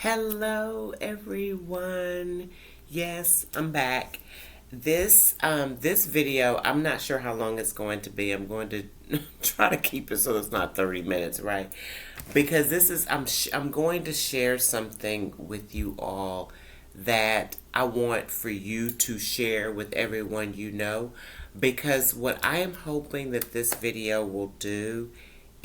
Hello, everyone. Yes, I'm back. This video, I'm not sure how long it's going to be. I'm going to try to keep it so it's not 30 minutes, right? Because I'm going to share something with you all that I want for you to share with everyone you know. Because what I am hoping that this video will do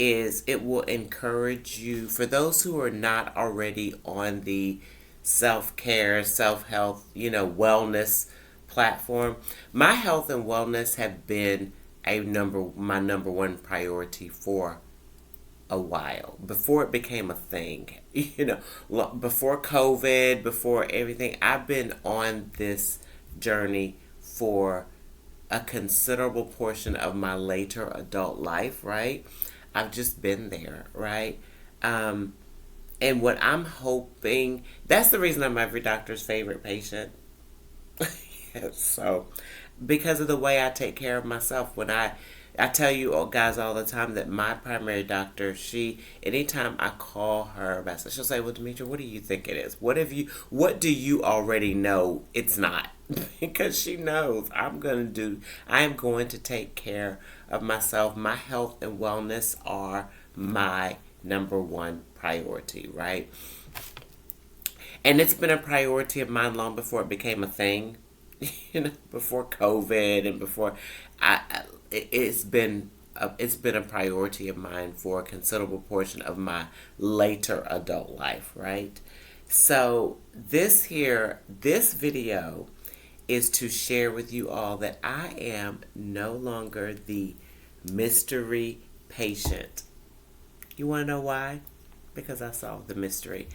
is it will encourage you, for those who are not already on the self-care, self-health, wellness platform. My health and wellness have been my number one priority for a while before it became a thing. Before COVID, before everything, I've been on this journey for a considerable portion of my later adult life, right? I've just been there, right? Um, and what I'm hoping, that's the reason I'm every doctor's favorite patient. So, because of the way I take care of myself, I tell you guys all the time that my primary doctor, anytime I call her, she'll say, "Well, Demetria, what do you think it is? What do you already know it's not?" Because she knows I am going to take care of myself. My health and wellness are my number one priority, right? And it's been a priority of mine long before it became a thing. Before COVID and before it's been a priority of mine for a considerable portion of my later adult life, right? So this video is to share with you all that I am no longer the mystery patient. You want to know why? Because I solved the mystery.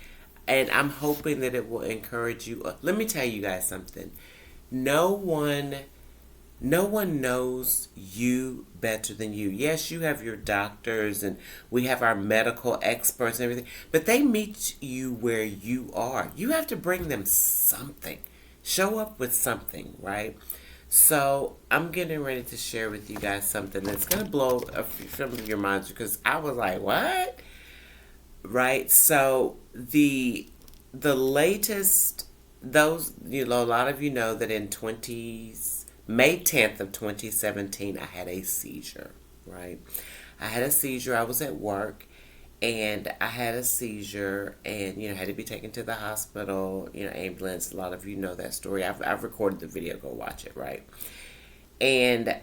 And I'm hoping that it will encourage you. Let me tell you guys something. No one knows you better than you. Yes, you have your doctors and we have our medical experts and everything, but they meet you where you are. You have to bring them something. Show up with something, right? So I'm getting ready to share with you guys something that's going to blow some of your minds, because I was like, what? Right? So the latest, a lot of you know that in May 10th of 2017, I had a seizure, right? I had a seizure. I was at work and I had a seizure and, had to be taken to the hospital, ambulance. A lot of you know that story. I've recorded the video. Go watch it, right? And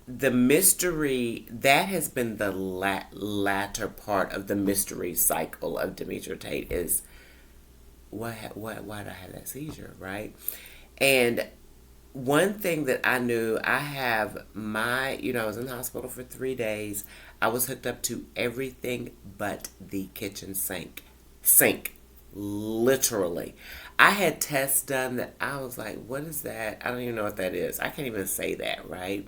the mystery, that has been the latter part of the mystery cycle of Demetria Tate, is why did I have that seizure, right? And one thing that I knew, I was in the hospital for 3 days. I was hooked up to everything but the kitchen sink. Sink. Literally. I had tests done that I was like, what is that? I don't even know what that is. I can't even say that, right?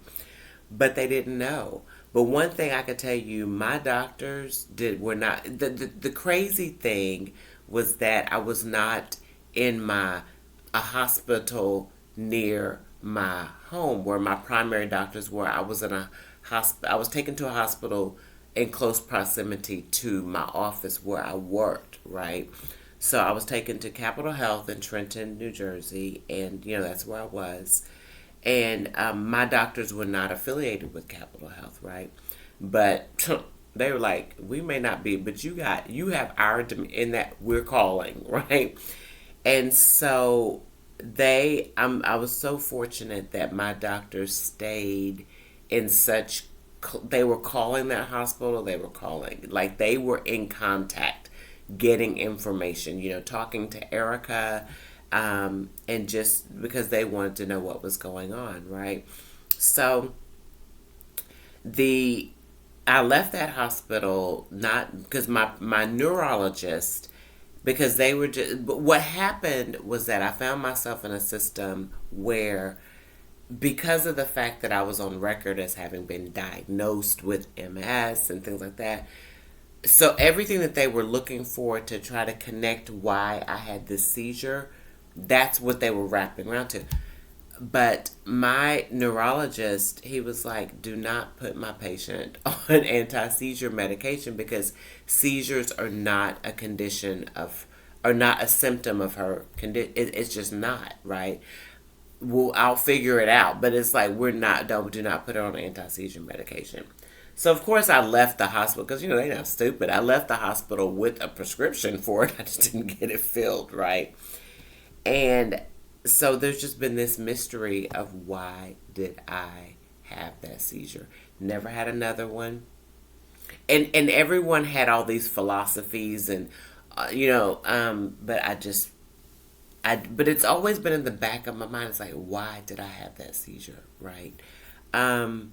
But they didn't know. But one thing I could tell you, my doctors were not. The crazy thing was that I was not in a hospital near my home where my primary doctors were. I was in a hospital. I was taken to a hospital in close proximity to my office where I worked, right? So I was taken to Capital Health in Trenton, New Jersey, and that's where I was. And my doctors were not affiliated with Capital Health, right? But they were like, we may not be, but you have our in that we're calling, right? And so I was so fortunate that my doctors stayed in such. They were calling that hospital. They were calling, like, they were in contact, getting information. Talking to Erica. And just because they wanted to know what was going on, right? So I left that hospital not because my neurologist, because they were just. But what happened was that I found myself in a system where, because of the fact that I was on record as having been diagnosed with MS and things like that, so everything that they were looking for to try to connect why I had this seizure, that's what they were wrapping around to. But my neurologist, he was like, do not put my patient on anti-seizure medication, because seizures are not a condition are not a symptom of her condition. It's just not, right? I'll figure it out. But it's like, do not put her on anti-seizure medication. So of course I left the hospital because they're not stupid. I left the hospital with a prescription for it. I just didn't get it filled, right? And so there's just been this mystery of why did I have that seizure? Never had another one. And everyone had all these philosophies and but but it's always been in the back of my mind. It's like, why did I have that seizure, right? And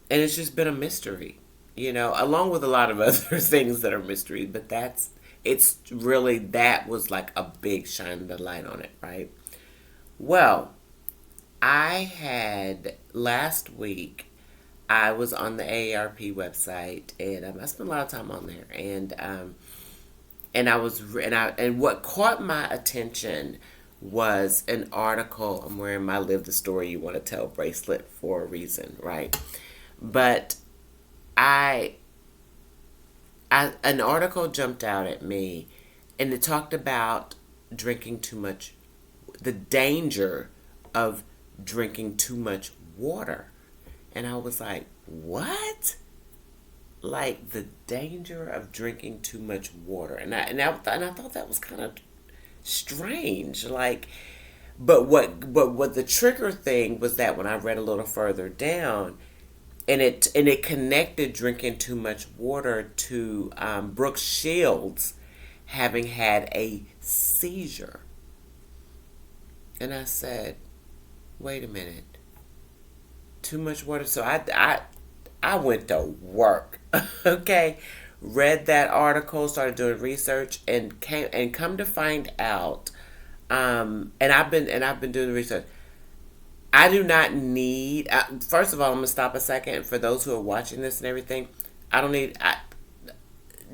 it's just been a mystery, along with a lot of other things that are mysteries. But that was like a big shine the light on it, right? Well, last week, I was on the AARP website, and I spent a lot of time on there, and what caught my attention was an article. I'm wearing my Live the Story You Want to Tell bracelet for a reason, right? But an article jumped out at me, and it talked about drinking too much, the danger of drinking too much water. And I was like, what? Like the danger of drinking too much water. And I thought that was kind of strange. But what the trigger thing was that when I read a little further down, and it connected drinking too much water to Brooke Shields having had a seizure. And I said, wait a minute. Too much water. So I went to work. Okay. Read that article, started doing research, and come to find out, and I've been doing the research. I do not need. First of all, I'm gonna stop a second for those who are watching this and everything. I don't need.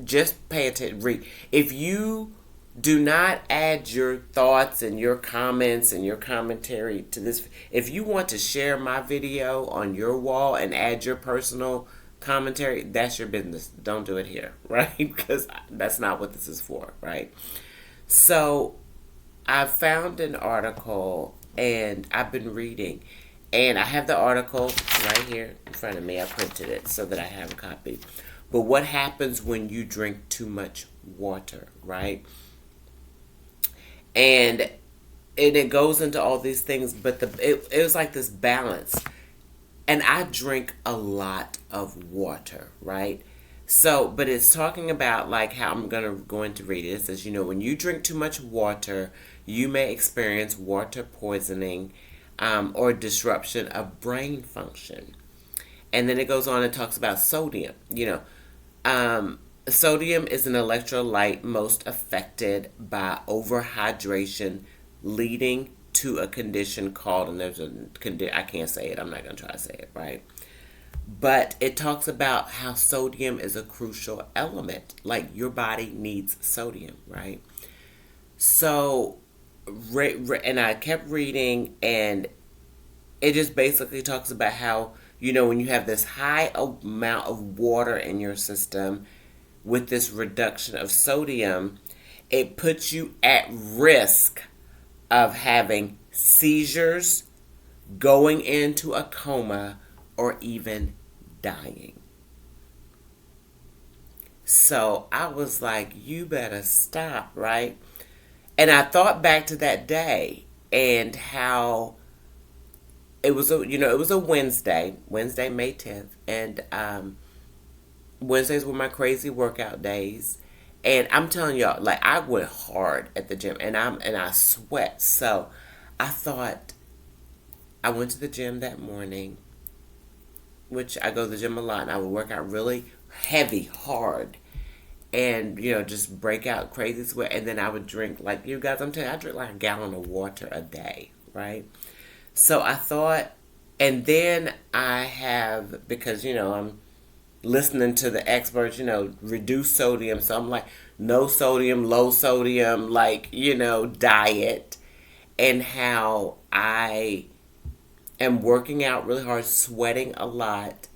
Just pay attention. Read. If you do not add your thoughts and your comments and your commentary to this, if you want to share my video on your wall and add your personal commentary, that's your business. Don't do it here, right? Because that's not what this is for, right? So I found an article and I've been reading, and I have the article right here in front of me. I printed it so that I have a copy. But what happens when you drink too much water, right? And it goes into all these things, but it was like this balance. And I drink a lot of water, right? So, but it's talking about like how I'm going to read it. It says, when you drink too much water, you may experience water poisoning or disruption of brain function. And then it goes on and talks about sodium. Sodium is an electrolyte most affected by overhydration, leading to a condition called, and I can't say it, I'm not going to try to say it, right? But it talks about how sodium is a crucial element. Like your body needs sodium, right? So, and I kept reading, and it just basically talks about how, when you have this high amount of water in your system with this reduction of sodium, it puts you at risk of having seizures, going into a coma, or even dying. So I was like, you better stop, right? And I thought back to that day and how it was a Wednesday, May 10th, and Wednesdays were my crazy workout days. And I'm telling y'all, like I went hard at the gym, and I sweat. So I thought, I went to the gym that morning, which I go to the gym a lot, and I would work out really heavy, hard, and just break out crazy sweat. And then I would drink, like you guys, I'm telling you, I drink like a gallon of water a day, right? So I thought, and then I have, because I'm listening to the experts, reduce sodium. So I'm like, no sodium, low sodium, diet, and how I am working out really hard, sweating a lot.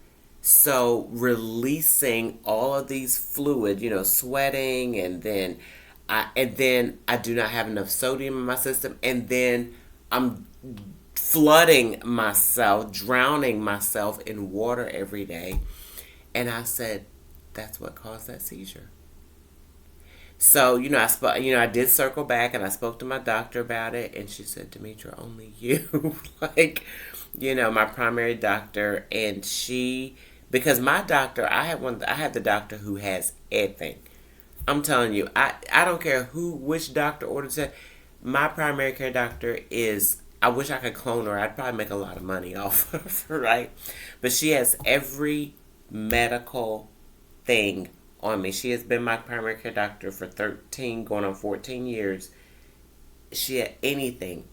So releasing all of these fluid, sweating, and then And then I do not have enough sodium in my system, and then I'm flooding myself, drowning myself in water every day. And I said, that's what caused that seizure. So, I did circle back and I spoke to my doctor about it, and she said, Demetra, only you. Like, my primary doctor, and because my doctor, I have the doctor who has everything. I'm telling you, I don't care which doctor orders it. My primary care doctor is, I wish I could clone her. I'd probably make a lot of money off of her, right? But she has every medical thing on me. She has been my primary care doctor for 13, going on 14 years. She had anything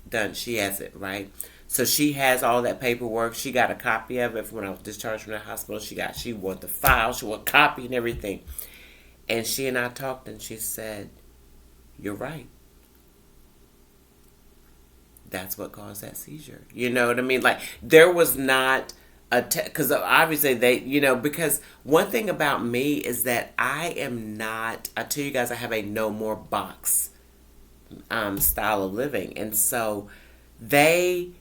done, she has it, right? So she has all that paperwork. She got a copy of it from when I was discharged from the hospital. She want the file, she want a copy and everything. And she and I talked, and she said, you're right. That's what caused that seizure. You know what I mean? Like, there was not because obviously because one thing about me is that I am not, I tell you guys, I have a no more box style of living. And so I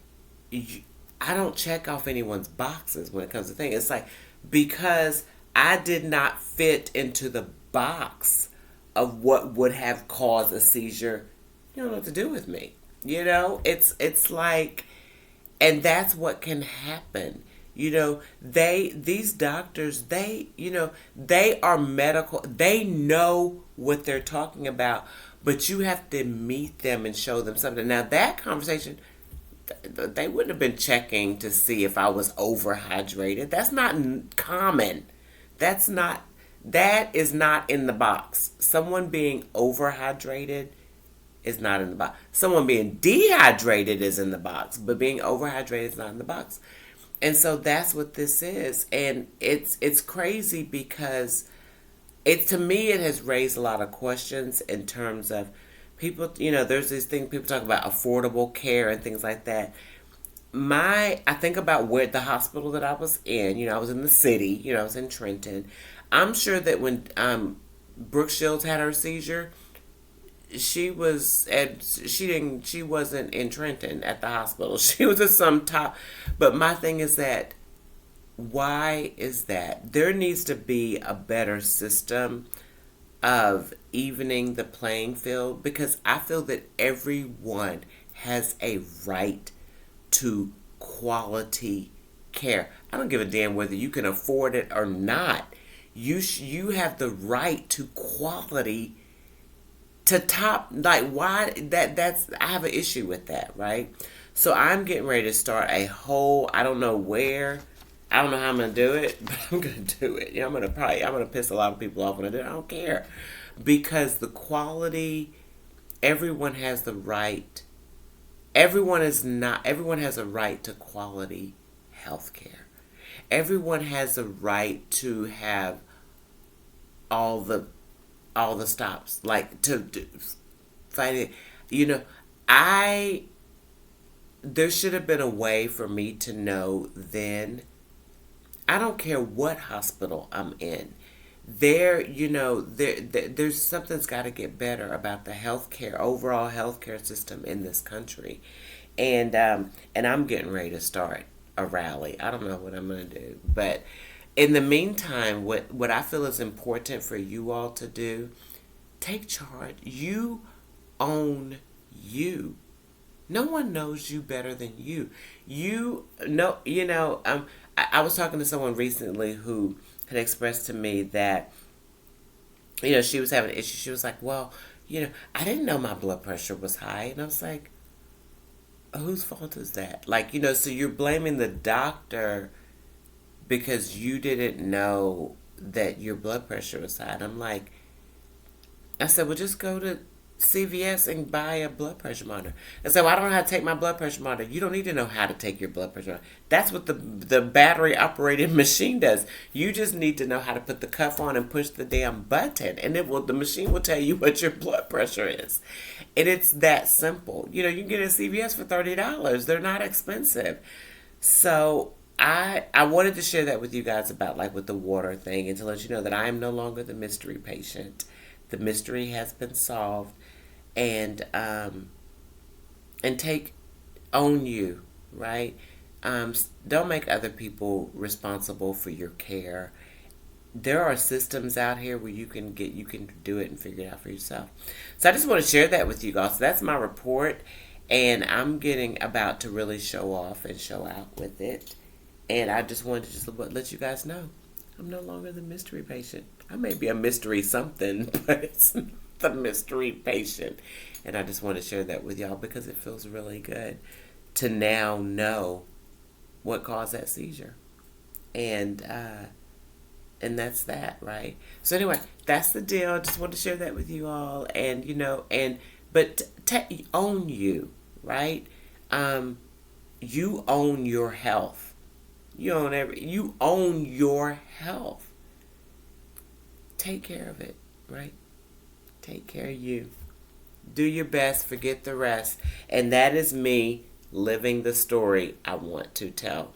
don't check off anyone's boxes when it comes to things. It's like, because I did not fit into the box of what would have caused a seizure, you don't know what to do with me. It's like, and that's what can happen. These doctors, they are medical, they know what they're talking about, but you have to meet them and show them something. Now, that conversation, they wouldn't have been checking to see if I was overhydrated. That's not common. That is not in the box. Someone being overhydrated is not in the box. Someone being dehydrated is in the box, but being overhydrated is not in the box. And so that's what this is. And it's crazy because to me, it has raised a lot of questions in terms of people, there's this thing, people talk about affordable care and things like that. I think about where the hospital that I was in, I was in the city, I was in Trenton. I'm sure that when Brooke Shields had her seizure, she wasn't in Trenton at the hospital. She was at some top. But my thing is that, why is that? There needs to be a better system of evening the playing field, because I feel that everyone has a right to quality care. I don't give a damn whether you can afford it or not. You have the right to quality, to top, like, why that's I have an issue with that, right? So I'm getting ready to start a whole, I don't know where, I don't know how I'm gonna do it, but I'm gonna do it. I'm gonna piss a lot of people off when I do it. I don't care, because the quality, everyone has the right. Everyone has a right to quality health care. Everyone has a right to have all the stops, like, to fight it. There should have been a way for me to know then. I don't care what hospital I'm in. There's something's got to get better about the overall healthcare system in this country, and I'm getting ready to start a rally. I don't know what I'm gonna do, but in the meantime, what I feel is important for you all to do, take charge. You own you. No one knows you better than you. I was talking to someone recently who had expressed to me that, she was having an issue. She was like, well, I didn't know my blood pressure was high. And I was like, whose fault is that? Like, so you're blaming the doctor because you didn't know that your blood pressure was high. And I'm like, I said, well, just go to CVS and buy a blood pressure monitor. I said, well, I don't know how to take my blood pressure monitor. You don't need to know how to take your blood pressure monitor. That's what the battery operated machine does. You just need to know how to put the cuff on and push the damn button, and the machine will tell you what your blood pressure is. And it's that simple. You can get a CVS for $30. They're not expensive. So I wanted to share that with you guys about, like, with the water thing, and to let you know that I am no longer the mystery patient, The mystery has been solved, and take own you, right? Don't make other people responsible for your care. There are systems out here where you can do it and figure it out for yourself. So I just want to share that with you guys. So that's my report, and I'm getting about to really show off and show out with it. And I just wanted to just let you guys know I'm no longer the mystery patient. I may be a mystery something, but it's not the mystery patient. And I just want to share that with y'all because it feels really good to now know what caused that seizure. And that's that, right? So anyway, that's the deal. I just wanted to share that with you all, and but own you, right? You own your health. You own your health. Take care of it, right? Take care of you. Do your best, forget the rest. And that is me living the story I want to tell.